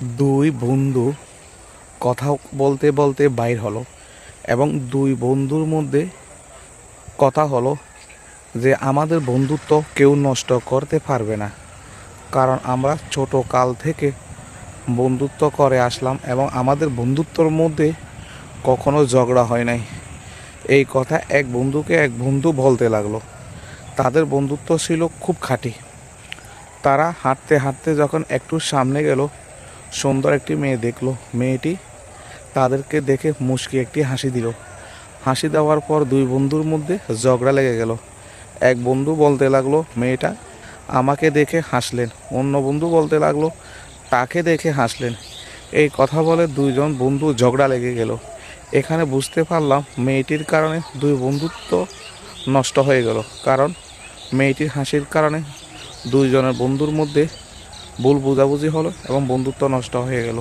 দুই বন্ধু কথা বলতে বলতে বাইর হলো এবং দুই বন্ধুর মধ্যে কথা হলো যে আমাদের বন্ধুত্ব কেউ নষ্ট করতে পারবে না, কারণ আমরা ছোট কাল থেকে বন্ধুত্ব করে আসলাম এবং আমাদের বন্ধুত্বর মধ্যে কখনো ঝগড়া হয় নাই। এই কথা এক বন্ধুকে এক বন্ধু বলতে লাগলো। তাদের বন্ধুত্ব ছিল খুব খাঁটি। তারা হাঁটতে হাঁটতে যখন একটু সামনে গেল, সুন্দর একটি মেয়ে দেখলো। মেয়েটি তাদেরকে দেখে মুচকি একটি হাসি দিল। হাসি দেওয়ার পর দুই বন্ধুর মধ্যে ঝগড়া লেগে গেল। এক বন্ধু বলতে লাগলো, মেয়েটা আমাকে দেখে হাসলেন। অন্য বন্ধু বলতে লাগলো, তাকে দেখে হাসলেন। এই কথা বলে দুইজন বন্ধু ঝগড়া লেগে গেল। এখানে বুঝতে পারলাম মেয়েটির কারণে দুই বন্ধুত্ব নষ্ট হয়ে গেল, কারণ মেয়েটির হাসির কারণে দুইজনের বন্ধুর মধ্যে ভুল বোঝাবুঝি হলো এবং বন্ধুত্ব নষ্ট হয়ে গেল।